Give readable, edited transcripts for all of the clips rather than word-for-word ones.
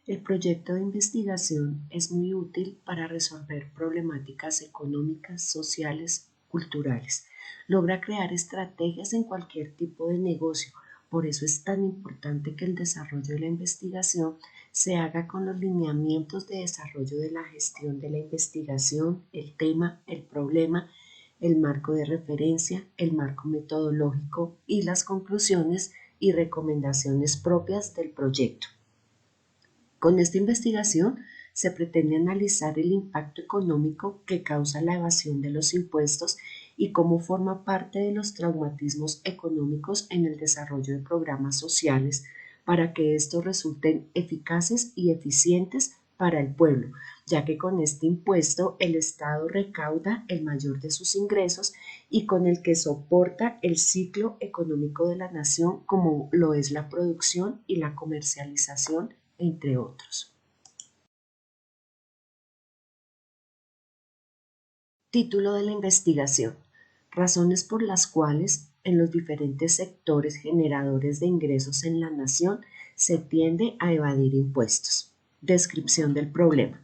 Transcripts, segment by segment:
El proyecto de investigación es muy útil para resolver problemáticas económicas, sociales, culturales. Logra crear estrategias en cualquier tipo de negocio. Por eso es tan importante que el desarrollo de la investigación se haga con los lineamientos de desarrollo de la gestión de la investigación, el tema, el problema, el marco de referencia, el marco metodológico y las conclusiones y recomendaciones propias del proyecto. Con esta investigación se pretende analizar el impacto económico que causa la evasión de los impuestos y cómo forma parte de los traumatismos económicos en el desarrollo de programas sociales para que estos resulten eficaces y eficientes para el pueblo, ya que con este impuesto el Estado recauda el mayor de sus ingresos y con el que soporta el ciclo económico de la nación como lo es la producción y la comercialización entre otros. Título de la investigación. Razones por las cuales en los diferentes sectores generadores de ingresos en la nación se tiende a evadir impuestos. Descripción del problema.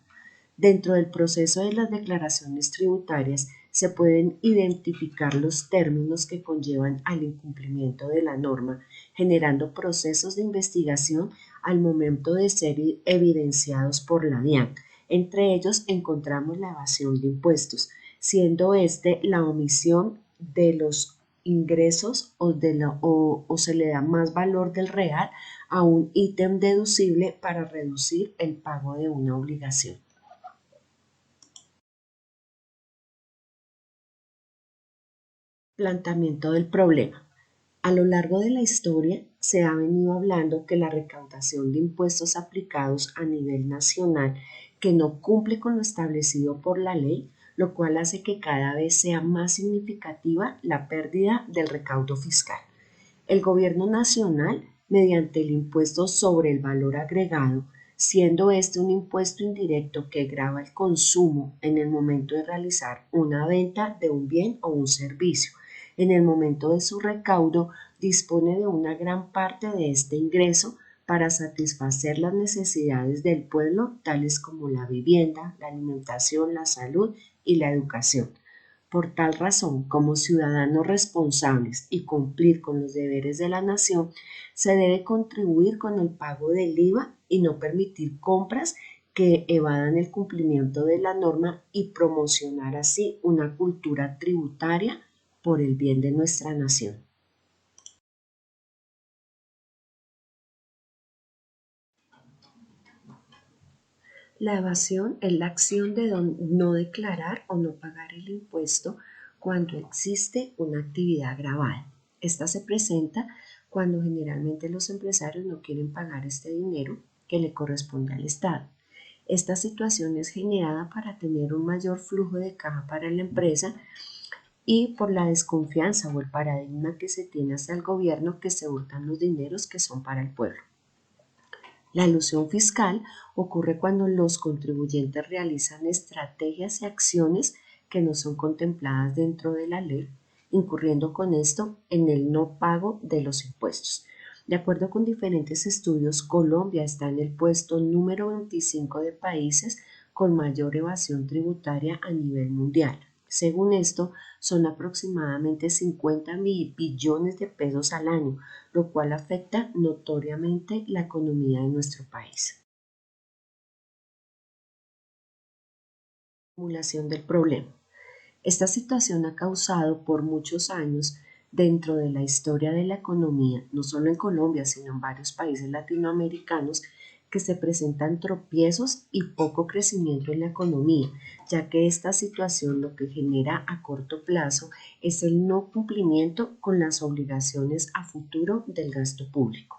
Dentro del proceso de las declaraciones tributarias se pueden identificar los términos que conllevan al incumplimiento de la norma, generando procesos de investigación al momento de ser evidenciados por la DIAN. Entre ellos encontramos la evasión de impuestos, siendo este la omisión de los ingresos o se le da más valor del real a un ítem deducible para reducir el pago de una obligación. Planteamiento del problema. A lo largo de la historia se ha venido hablando que la recaudación de impuestos aplicados a nivel nacional que no cumple con lo establecido por la ley, lo cual hace que cada vez sea más significativa la pérdida del recaudo fiscal. El gobierno nacional, mediante el impuesto sobre el valor agregado, siendo este un impuesto indirecto que grava el consumo en el momento de realizar una venta de un bien o un servicio, en el momento de su recaudo dispone de una gran parte de este ingreso para satisfacer las necesidades del pueblo, tales como la vivienda, la alimentación, la salud y la educación. Por tal razón, como ciudadanos responsables y cumplir con los deberes de la nación, se debe contribuir con el pago del IVA y no permitir compras que evadan el cumplimiento de la norma y promocionar así una cultura tributaria por el bien de nuestra nación. La evasión es la acción de no declarar o no pagar el impuesto cuando existe una actividad gravada. Esta se presenta cuando generalmente los empresarios no quieren pagar este dinero que le corresponde al Estado. Esta situación es generada para tener un mayor flujo de caja para la empresa y por la desconfianza o el paradigma que se tiene hacia el gobierno que se hurtan los dineros que son para el pueblo. La elusión fiscal ocurre cuando los contribuyentes realizan estrategias y acciones que no son contempladas dentro de la ley, incurriendo con esto en el no pago de los impuestos. De acuerdo con diferentes estudios, Colombia está en el puesto número 25 de países con mayor evasión tributaria a nivel mundial. Según esto, son aproximadamente 50 billones de pesos al año, lo cual afecta notoriamente la economía de nuestro país. Acumulación del problema. Esta situación ha causado por muchos años dentro de la historia de la economía, no solo en Colombia, sino en varios países latinoamericanos, que se presentan tropiezos y poco crecimiento en la economía, ya que esta situación lo que genera a corto plazo es el no cumplimiento con las obligaciones a futuro del gasto público.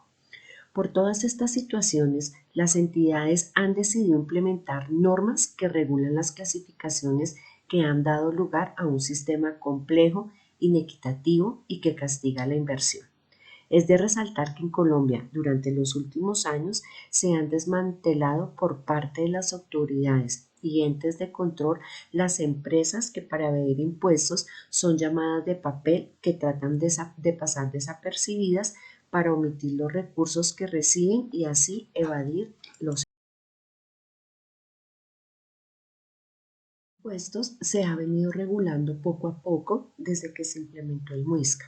Por todas estas situaciones, las entidades han decidido implementar normas que regulan las clasificaciones que han dado lugar a un sistema complejo, inequitativo y que castiga la inversión. Es de resaltar que en Colombia, durante los últimos años, se han desmantelado por parte de las autoridades y entes de control las empresas que para evadir impuestos son llamadas de papel que tratan de pasar desapercibidas para omitir los recursos que reciben y así evadir los Impuestos se ha venido regulando poco a poco desde que se implementó el MUISCA,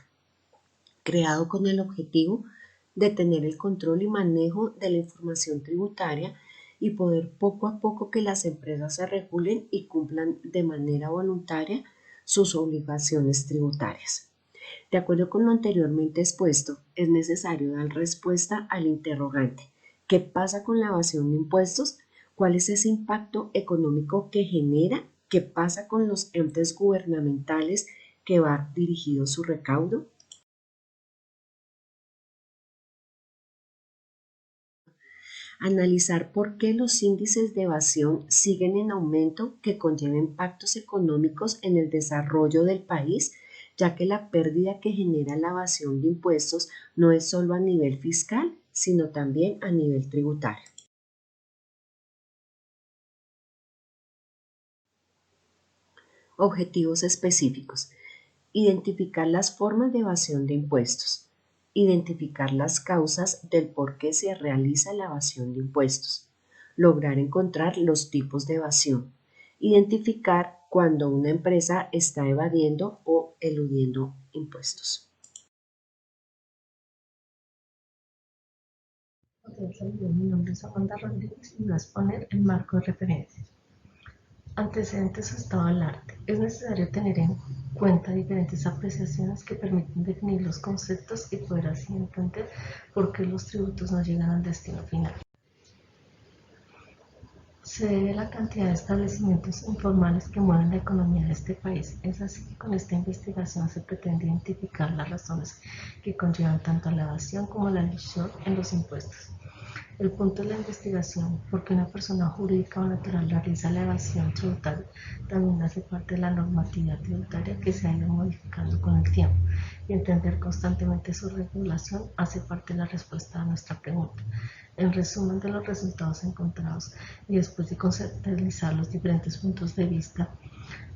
creado con el objetivo de tener el control y manejo de la información tributaria y poder poco a poco que las empresas se regulen y cumplan de manera voluntaria sus obligaciones tributarias. De acuerdo con lo anteriormente expuesto, es necesario dar respuesta al interrogante: ¿qué pasa con la evasión de impuestos? ¿Cuál es ese impacto económico que genera? ¿Qué pasa con los entes gubernamentales que va dirigido su recaudo? Analizar por qué los índices de evasión siguen en aumento que conlleva impactos económicos en el desarrollo del país, ya que la pérdida que genera la evasión de impuestos no es solo a nivel fiscal, sino también a nivel tributario. Objetivos específicos. Identificar las formas de evasión de impuestos. Identificar las causas del por qué se realiza la evasión de impuestos. Lograr encontrar los tipos de evasión. Identificar cuando una empresa está evadiendo o eludiendo impuestos. Mi nombre es Amanda Rodríguez y voy a exponer el marco de referencia. Antecedentes o estado del arte. Es necesario tener en cuenta diferentes apreciaciones que permiten definir los conceptos y poder así entender por qué los tributos no llegan al destino final. Se debe a la cantidad de establecimientos informales que mueven la economía de este país. Es así que con esta investigación se pretende identificar las razones que conllevan tanto a la evasión como a la elusión en los impuestos. El punto de la investigación, porque una persona jurídica o natural realiza la evasión tributaria, también hace parte de la normatividad tributaria que se ha ido modificando con el tiempo, y entender constantemente su regulación hace parte de la respuesta a nuestra pregunta. En resumen de los resultados encontrados y después de conceptualizar los diferentes puntos de vista,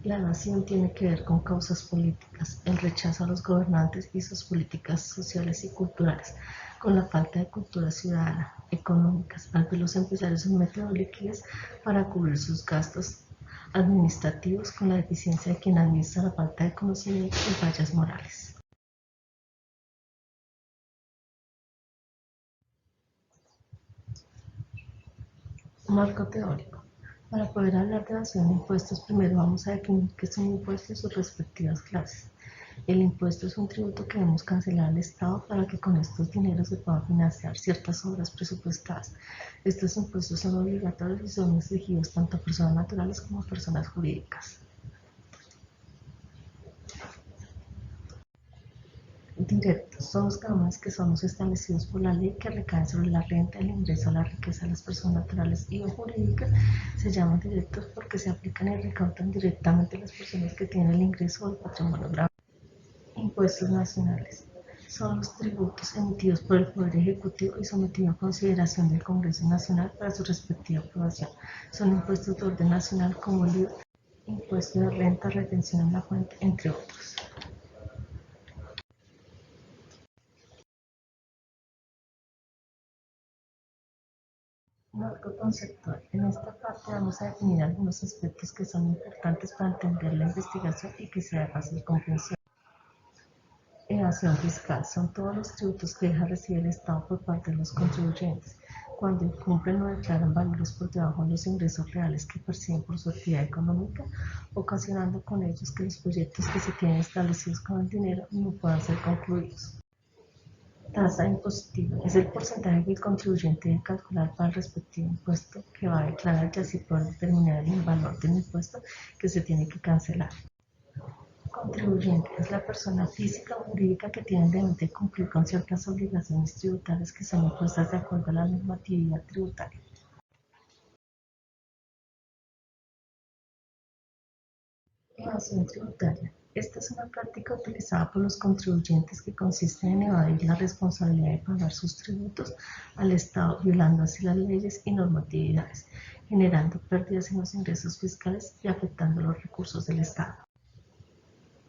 la evasión tiene que ver con causas políticas, el rechazo a los gobernantes y sus políticas sociales y culturales, con la falta de cultura ciudadana, económicas, al que los empresarios son método liquidez para cubrir sus gastos administrativos, con la deficiencia de quien administra, la falta de conocimiento y fallas morales. Marco teórico. Para poder hablar de evasión de impuestos, primero vamos a definir qué es un impuesto y sus respectivas clases. El impuesto es un tributo que debemos cancelar al Estado para que con estos dineros se puedan financiar ciertas obras presupuestadas. Estos impuestos son obligatorios y son exigidos tanto a personas naturales como a personas jurídicas. Directos son los cánones que son los establecidos por la ley que recaen sobre la renta, el ingreso, la riqueza de las personas naturales y o jurídicas. Se llaman directos porque se aplican y recaudan directamente a las personas que tienen el ingreso o el patrimonio grave. Impuestos nacionales. Son los tributos emitidos por el Poder Ejecutivo y sometidos a consideración del Congreso Nacional para su respectiva aprobación. Son impuestos de orden nacional como el IVA, impuesto de renta, retención en la fuente, entre otros. Marco conceptual. En esta parte vamos a definir algunos aspectos que son importantes para entender la investigación y que sea de fácil comprensión. Evasión fiscal son todos los tributos que deja recibir el Estado por parte de los contribuyentes cuando incumplen o declaran valores por debajo de los ingresos reales que perciben por su actividad económica, ocasionando con ellos que los proyectos que se tienen establecidos con el dinero no puedan ser concluidos. Tasa impositiva es el porcentaje que el contribuyente debe calcular para el respectivo impuesto que va a declarar y así poder determinar el valor del impuesto que se tiene que cancelar. Contribuyente es la persona física o jurídica que tiene el deber de cumplir con ciertas obligaciones tributarias que son impuestas de acuerdo a la normatividad tributaria. Evasión tributaria. Esta es una práctica utilizada por los contribuyentes que consiste en evadir la responsabilidad de pagar sus tributos al Estado, violando así las leyes y normatividades, generando pérdidas en los ingresos fiscales y afectando los recursos del Estado.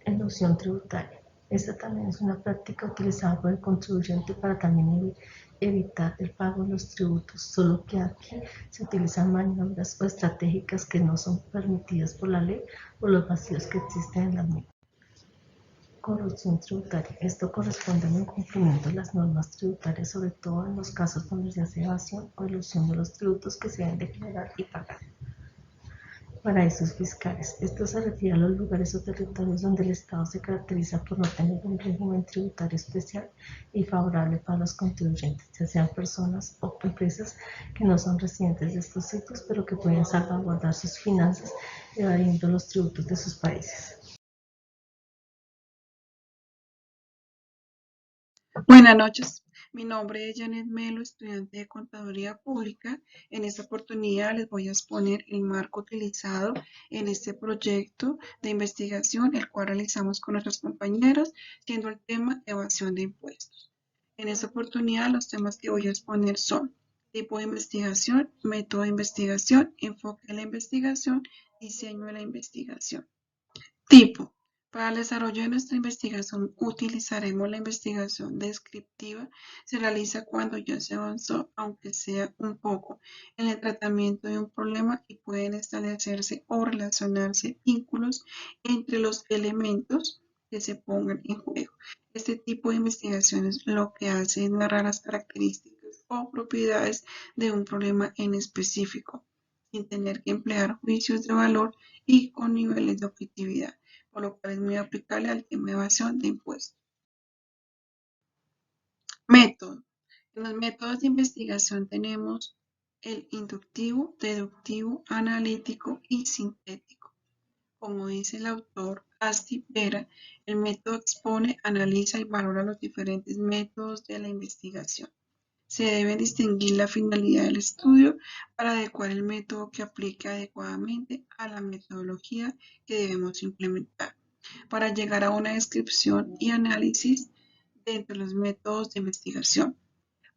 Elusión tributaria. Esta también es una práctica utilizada por el contribuyente para también evitar el pago de los tributos, solo que aquí se utilizan maniobras o estratégicas que no son permitidas por la ley o los vacíos que existen en la misma. Corrupción tributaria. Esto corresponde al incumplimiento de las normas tributarias, sobre todo en los casos donde se hace evasión o elusión de los tributos que se deben declarar y pagar. Paraísos fiscales. Esto se refiere a los lugares o territorios donde el Estado se caracteriza por no tener un régimen tributario especial y favorable para los contribuyentes, ya sean personas o empresas que no son residentes de estos sitios, pero que pueden salvaguardar sus finanzas evadiendo los tributos de sus países. Buenas noches, mi nombre es Janet Melo, estudiante de Contaduría Pública. En esta oportunidad les voy a exponer el marco utilizado en este proyecto de investigación, el cual realizamos con nuestros compañeros, siendo el tema evasión de impuestos. En esta oportunidad los temas que voy a exponer son tipo de investigación, método de investigación, enfoque de la investigación, diseño de la investigación. Tipo. Para el desarrollo de nuestra investigación utilizaremos la investigación descriptiva. Se realiza cuando ya se avanzó, aunque sea un poco, en el tratamiento de un problema y pueden establecerse o relacionarse vínculos entre los elementos que se pongan en juego. Este tipo de investigaciones lo que hace es narrar las características o propiedades de un problema en específico, sin tener que emplear juicios de valor y con niveles de objetividad, por lo cual es muy aplicable al tema de evasión de impuestos. Método. En los métodos de investigación tenemos el inductivo, deductivo, analítico y sintético. Como dice el autor Asti Vera, el método expone, analiza y valora los diferentes métodos de la investigación. Se debe distinguir la finalidad del estudio para adecuar el método que aplique adecuadamente a la metodología que debemos implementar, para llegar a una descripción y análisis de los métodos de investigación.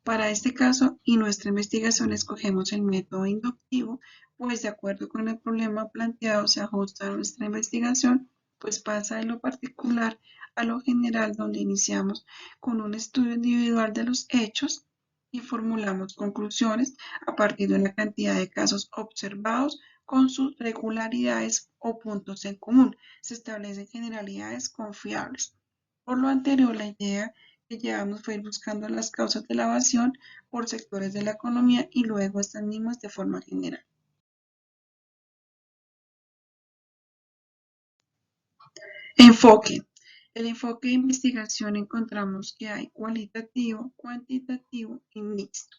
Para este caso y nuestra investigación escogemos el método inductivo, pues de acuerdo con el problema planteado se ajusta a nuestra investigación, pues pasa de lo particular a lo general, donde iniciamos con un estudio individual de los hechos y formulamos conclusiones a partir de una cantidad de casos observados con sus regularidades o puntos en común. Se establecen generalidades confiables. Por lo anterior, la idea que llevamos fue ir buscando las causas de la evasión por sectores de la economía y luego estas mismas de forma general. Enfoque. El enfoque de investigación encontramos que hay cualitativo, cuantitativo y mixto.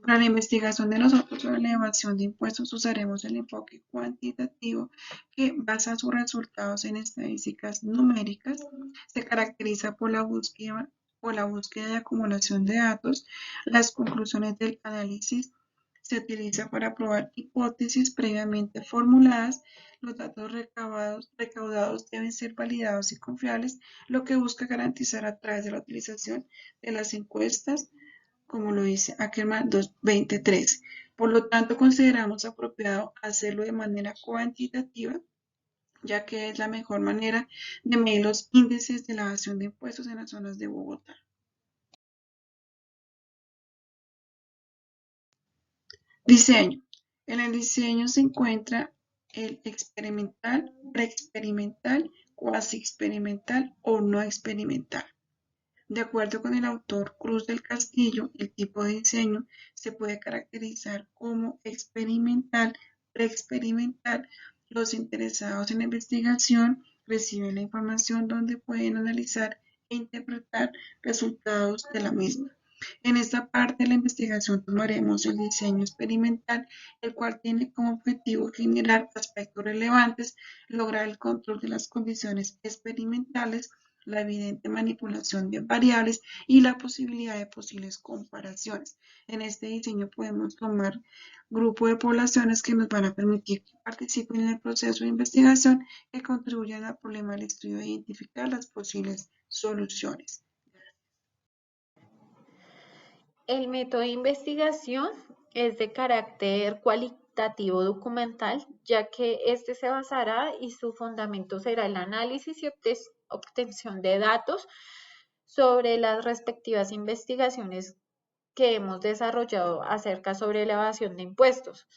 Para la investigación de nosotros sobre la evasión de impuestos usaremos el enfoque cuantitativo, que basa sus resultados en estadísticas numéricas. Se caracteriza por la búsqueda de acumulación de datos. Las conclusiones del análisis se utiliza para probar hipótesis previamente formuladas. Los datos recaudados deben ser validados y confiables, lo que busca garantizar a través de la utilización de las encuestas, como lo dice Ackerman 2013. Por lo tanto, consideramos apropiado hacerlo de manera cuantitativa, ya que es la mejor manera de medir los índices de la evasión de impuestos en las zonas de Bogotá. Diseño. En el diseño se encuentra el experimental, preexperimental, cuasi experimental o no experimental. De acuerdo con el autor Cruz del Castillo, el tipo de diseño se puede caracterizar como experimental, preexperimental. Los interesados en la investigación reciben la información donde pueden analizar e interpretar resultados de la misma. En esta parte de la investigación tomaremos el diseño experimental, el cual tiene como objetivo generar aspectos relevantes, lograr el control de las condiciones experimentales, la evidente manipulación de variables y la posibilidad de posibles comparaciones. En este diseño podemos tomar grupo de poblaciones que nos van a permitir que participen en el proceso de investigación, que contribuyan al problema del estudio e identificar las posibles soluciones. El método de investigación es de carácter cualitativo documental, ya que este se basará y su fundamento será el análisis y obtención de datos sobre las respectivas investigaciones que hemos desarrollado acerca sobre la evasión de impuestos,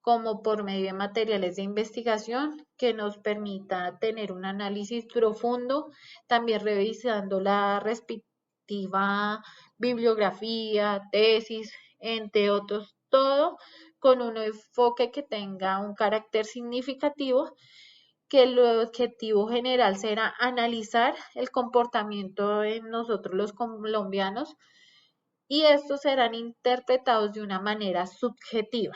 como por medio de materiales de investigación que nos permita tener un análisis profundo, también revisando la respectiva bibliografía, tesis, entre otros, todo con un enfoque que tenga un carácter significativo, que el objetivo general será analizar el comportamiento en nosotros los colombianos y estos serán interpretados de una manera subjetiva.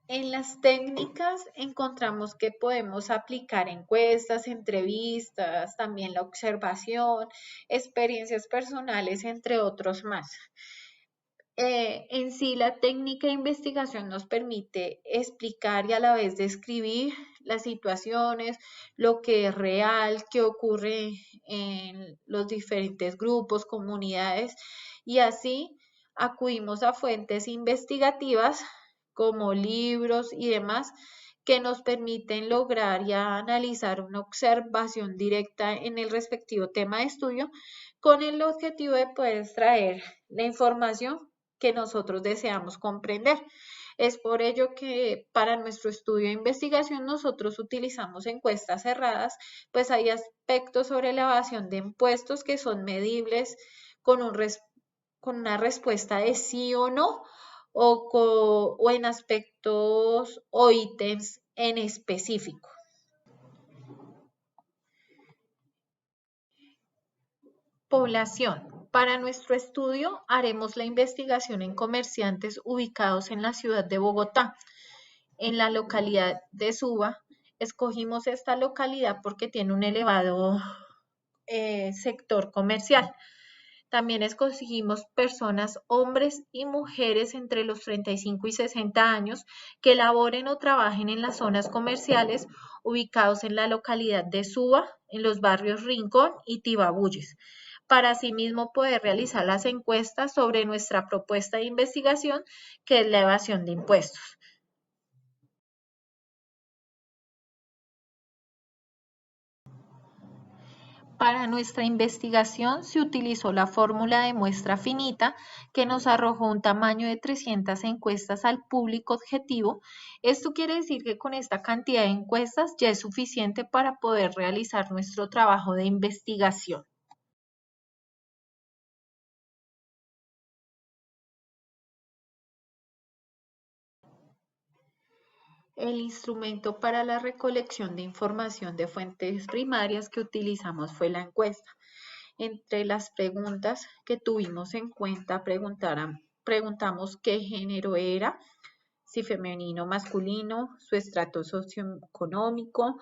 En las técnicas encontramos que podemos aplicar encuestas, entrevistas, también la observación, experiencias personales, entre otros más. En sí, la técnica de investigación nos permite explicar y a la vez describir las situaciones, lo que es real, qué ocurre en los diferentes grupos, comunidades, y así acudimos a fuentes investigativas como libros y demás que nos permiten lograr y analizar una observación directa en el respectivo tema de estudio con el objetivo de poder extraer la información que nosotros deseamos comprender. Es por ello que para nuestro estudio de investigación nosotros utilizamos encuestas cerradas, pues hay aspectos sobre la evasión de impuestos que son medibles con, con una respuesta de sí o no, o en aspectos o ítems en específico. Población. Para nuestro estudio haremos la investigación en comerciantes ubicados en la ciudad de Bogotá, en la localidad de Suba. Escogimos esta localidad porque tiene un elevado sector comercial. También escogimos personas, hombres y mujeres entre los 35 y 60 años que laboren o trabajen en las zonas comerciales ubicados en la localidad de Suba, en los barrios Rincón y Tibabuyes, para asimismo poder realizar las encuestas sobre nuestra propuesta de investigación, que es la evasión de impuestos. Para nuestra investigación se utilizó la fórmula de muestra finita que nos arrojó un tamaño de 300 encuestas al público objetivo. Esto quiere decir que con esta cantidad de encuestas ya es suficiente para poder realizar nuestro trabajo de investigación. El instrumento para la recolección de información de fuentes primarias que utilizamos fue la encuesta. Entre las preguntas que tuvimos en cuenta, preguntamos qué género era, si femenino o masculino, su estrato socioeconómico,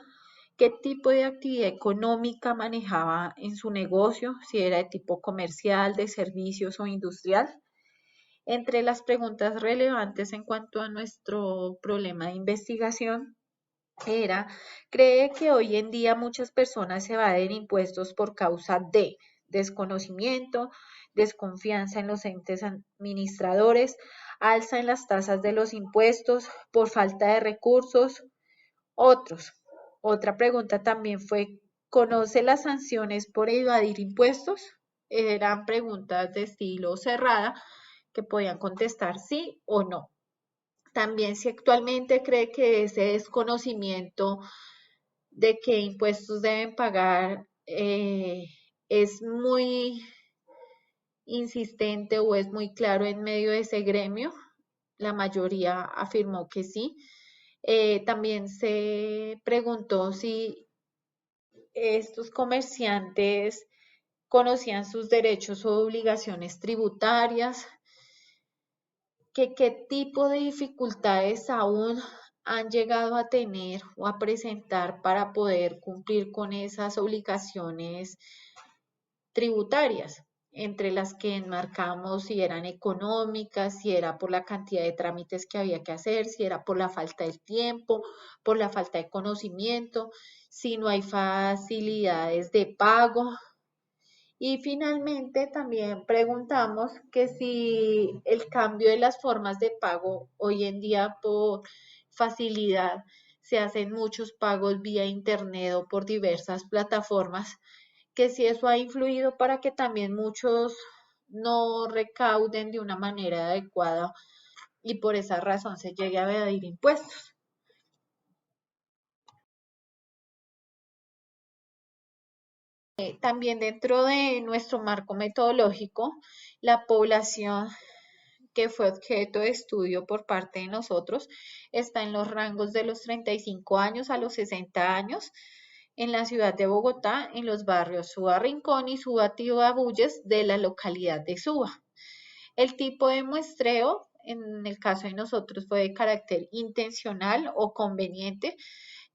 qué tipo de actividad económica manejaba en su negocio, si era de tipo comercial, de servicios o industrial. Entre las preguntas relevantes en cuanto a nuestro problema de investigación era, ¿cree que hoy en día muchas personas se evaden impuestos por causa de desconocimiento, desconfianza en los entes administradores, alza en las tasas de los impuestos, por falta de recursos? Otra pregunta también fue, ¿conoce las sanciones por evadir impuestos? Eran preguntas de estilo cerrada que podían contestar sí o no. También si actualmente cree que ese desconocimiento de qué impuestos deben pagar es muy insistente o es muy claro en medio de ese gremio. La mayoría afirmó que sí. También se preguntó si estos comerciantes conocían sus derechos o obligaciones tributarias, que qué tipo de dificultades aún han llegado a tener o a presentar para poder cumplir con esas obligaciones tributarias, entre las que enmarcamos si eran económicas, si era por la cantidad de trámites que había que hacer, si era por la falta de tiempo, por la falta de conocimiento, si no hay facilidades de pago. Y finalmente también preguntamos que si el cambio de las formas de pago hoy en día por facilidad se hacen muchos pagos vía internet o por diversas plataformas, que si eso ha influido para que también muchos no recauden de una manera adecuada y por esa razón se llegue a evadir impuestos. También dentro de nuestro marco metodológico, la población que fue objeto de estudio por parte de nosotros está en los rangos de los 35 años a los 60 años en la ciudad de Bogotá, en los barrios Suba Rincón y Suba Bulles de la localidad de Suba. El tipo de muestreo, en el caso de nosotros, fue de carácter intencional o conveniente,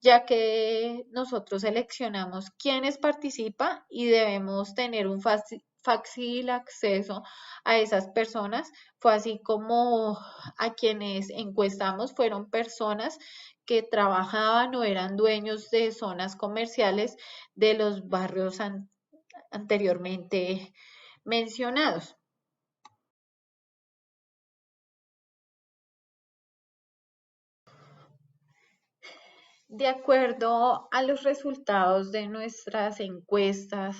ya que nosotros seleccionamos quiénes participan y debemos tener un fácil acceso a esas personas. Fue así como a quienes encuestamos fueron personas que trabajaban o eran dueños de zonas comerciales de los barrios anteriormente mencionados. De acuerdo a los resultados de nuestras encuestas,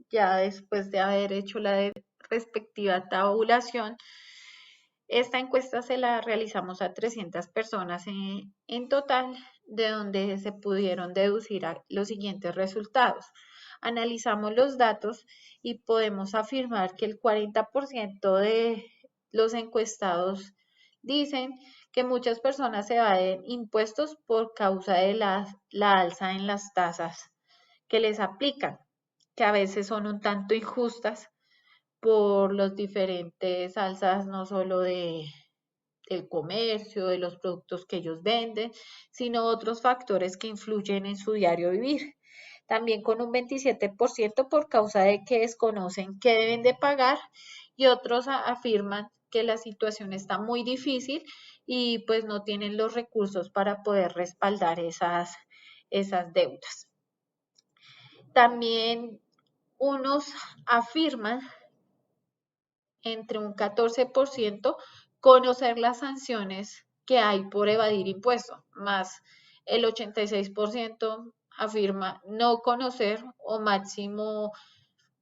ya después de haber hecho la respectiva tabulación, esta encuesta se la realizamos a 300 personas en total, de donde se pudieron deducir los siguientes resultados. Analizamos los datos y podemos afirmar que el 40% de los encuestados dicen que muchas personas evaden impuestos por causa de la alza en las tasas que les aplican, que a veces son un tanto injustas por los diferentes alzas, no solo del comercio, de los productos que ellos venden, sino otros factores que influyen en su diario vivir. También con un 27% por causa de que desconocen qué deben de pagar y otros afirman que la situación está muy difícil y pues no tienen los recursos para poder respaldar esas deudas. También unos afirman entre un 14% conocer las sanciones que hay por evadir impuestos, más el 86% afirma no conocer o máximo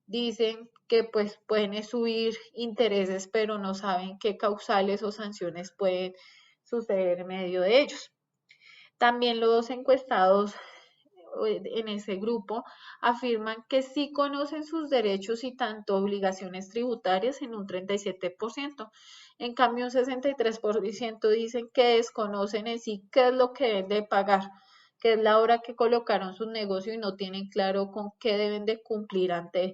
dicen que pues pueden subir intereses, pero no saben qué causales o sanciones pueden suceder en medio de ellos. También los encuestados en ese grupo afirman que sí conocen sus derechos y tanto obligaciones tributarias en un 37%. En cambio, un 63% dicen que desconocen en sí qué es lo que deben de pagar, que es la hora que colocaron su negocio y no tienen claro con qué deben de cumplir ante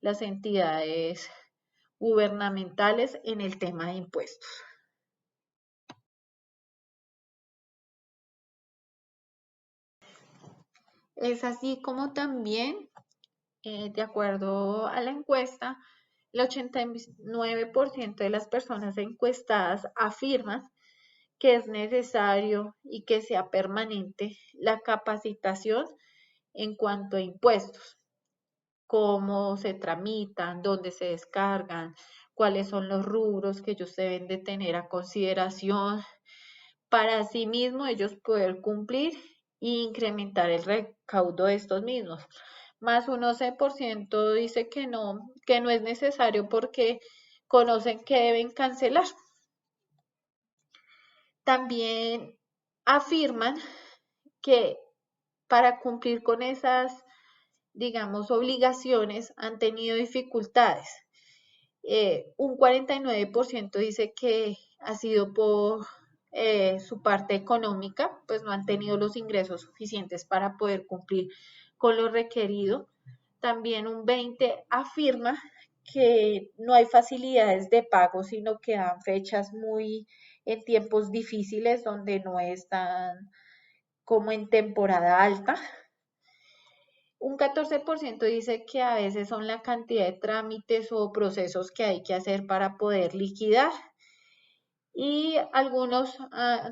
las entidades gubernamentales en el tema de impuestos. Es así como también, de acuerdo a la encuesta, el 89% de las personas encuestadas afirman que es necesario y que sea permanente la capacitación en cuanto a impuestos, cómo se tramitan, dónde se descargan, cuáles son los rubros que ellos deben de tener a consideración para asimismo ellos poder cumplir e incrementar el recaudo de estos mismos. Más un 11% dice que no es necesario porque conocen que deben cancelar. También afirman que para cumplir con esas, digamos, obligaciones han tenido dificultades. Un 49% dice que ha sido por su parte económica, pues no han tenido los ingresos suficientes para poder cumplir con lo requerido. También un 20% afirma que no hay facilidades de pago, sino que dan fechas muy en tiempos difíciles donde no están como en temporada alta. Un 14% dice que a veces son la cantidad de trámites o procesos que hay que hacer para poder liquidar. Y algunos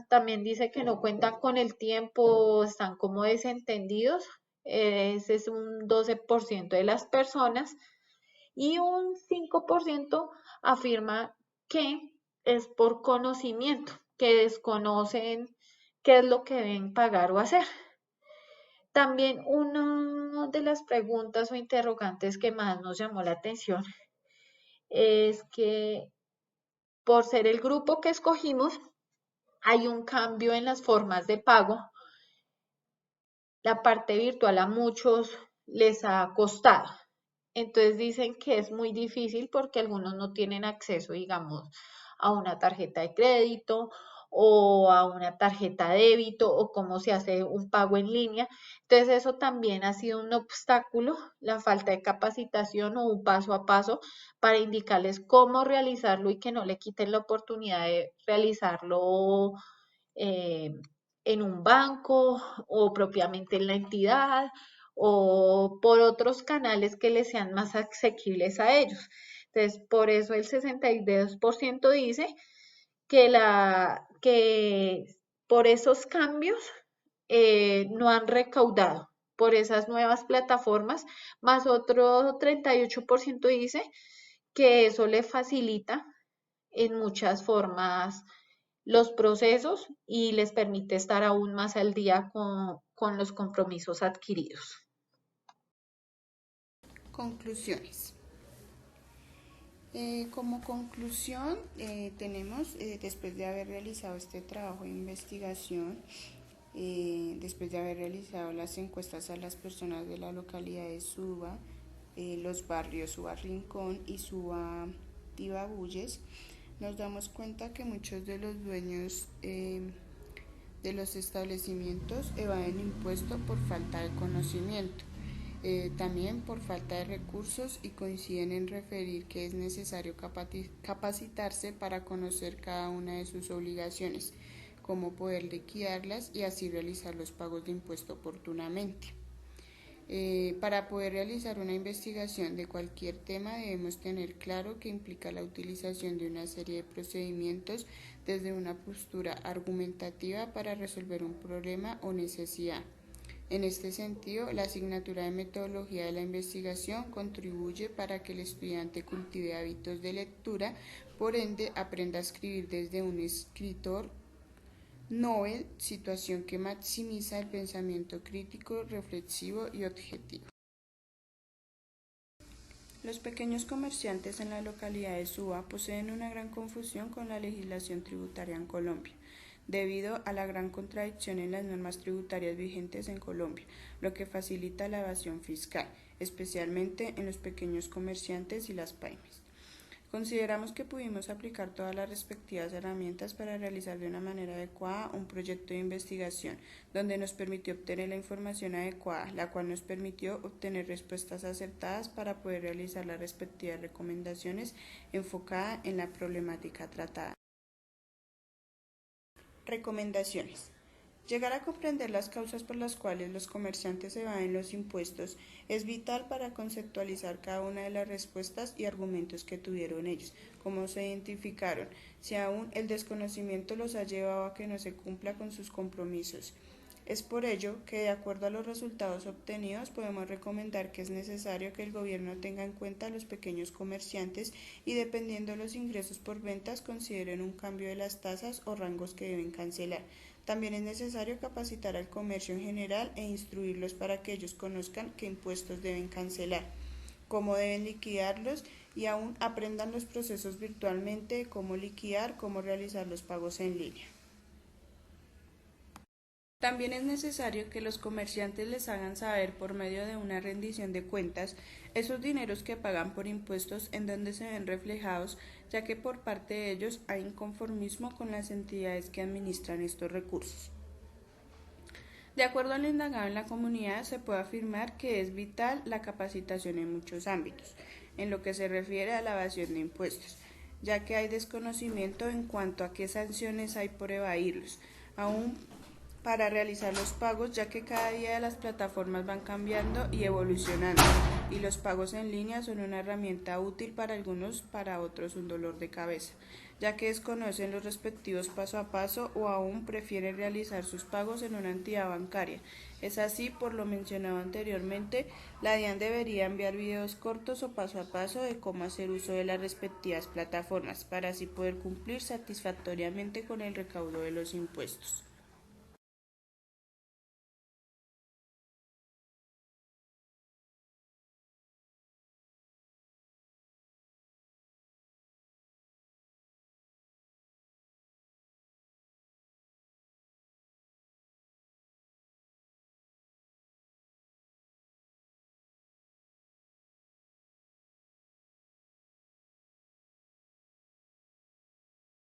también dicen que no cuentan con el tiempo, están como desentendidos. Ese es un 12% de las personas. Y un 5% afirma que es por conocimiento, que desconocen qué es lo que deben pagar o hacer. También una de las preguntas o interrogantes que más nos llamó la atención es que por ser el grupo que escogimos, hay un cambio en las formas de pago. La parte virtual a muchos les ha costado. Entonces dicen que es muy difícil porque algunos no tienen acceso, digamos, a una tarjeta de crédito o a una tarjeta de débito o cómo se hace un pago en línea. Entonces eso también ha sido un obstáculo, la falta de capacitación o un paso a paso para indicarles cómo realizarlo y que no le quiten la oportunidad de realizarlo eh, en un banco o propiamente en la entidad o por otros canales que les sean más asequibles a ellos. Entonces, por eso el 62% dice que por esos cambios no han recaudado por esas nuevas plataformas, más otro 38% dice que eso le facilita en muchas formas los procesos y les permite estar aún más al día con los compromisos adquiridos. Conclusiones. Como conclusión, tenemos, después de haber realizado este trabajo de investigación, después de haber realizado las encuestas a las personas de la localidad de Suba, los barrios Suba Rincón y Suba Tibabuyes, nos damos cuenta que muchos de los dueños de los establecimientos evaden impuesto por falta de conocimiento. También por falta de recursos y coinciden en referir que es necesario capacitarse para conocer cada una de sus obligaciones, cómo poder liquidarlas y así realizar los pagos de impuesto oportunamente. Para poder realizar una investigación de cualquier tema debemos tener claro que implica la utilización de una serie de procedimientos desde una postura argumentativa para resolver un problema o necesidad. En este sentido, la asignatura de metodología de la investigación contribuye para que el estudiante cultive hábitos de lectura, por ende aprenda a escribir desde un escritor novel, situación que maximiza el pensamiento crítico, reflexivo y objetivo. Los pequeños comerciantes en la localidad de Suba poseen una gran confusión con la legislación tributaria en Colombia, debido a la gran contradicción en las normas tributarias vigentes en Colombia, lo que facilita la evasión fiscal, especialmente en los pequeños comerciantes y las pymes. Consideramos que pudimos aplicar todas las respectivas herramientas para realizar de una manera adecuada un proyecto de investigación, donde nos permitió obtener la información adecuada, la cual nos permitió obtener respuestas acertadas para poder realizar las respectivas recomendaciones enfocadas en la problemática tratada. Recomendaciones. Llegar a comprender las causas por las cuales los comerciantes evaden los impuestos es vital para conceptualizar cada una de las respuestas y argumentos que tuvieron ellos, cómo se identificaron, si aún el desconocimiento los ha llevado a que no se cumpla con sus compromisos. Es por ello que, de acuerdo a los resultados obtenidos, podemos recomendar que es necesario que el gobierno tenga en cuenta a los pequeños comerciantes y, dependiendo de los ingresos por ventas, consideren un cambio de las tasas o rangos que deben cancelar. También es necesario capacitar al comercio en general e instruirlos para que ellos conozcan qué impuestos deben cancelar, cómo deben liquidarlos y aún aprendan los procesos virtualmente, cómo liquidar, cómo realizar los pagos en línea. También es necesario que los comerciantes les hagan saber por medio de una rendición de cuentas esos dineros que pagan por impuestos en donde se ven reflejados, ya que por parte de ellos hay inconformismo con las entidades que administran estos recursos. De acuerdo al indagado en la comunidad, se puede afirmar que es vital la capacitación en muchos ámbitos, en lo que se refiere a la evasión de impuestos, ya que hay desconocimiento en cuanto a qué sanciones hay por evadirlos, aún para realizar los pagos, ya que cada día las plataformas van cambiando y evolucionando, y los pagos en línea son una herramienta útil para algunos, para otros un dolor de cabeza, ya que desconocen los respectivos paso a paso o aún prefieren realizar sus pagos en una entidad bancaria. Es así, por lo mencionado anteriormente, la DIAN debería enviar videos cortos o paso a paso de cómo hacer uso de las respectivas plataformas, para así poder cumplir satisfactoriamente con el recaudo de los impuestos.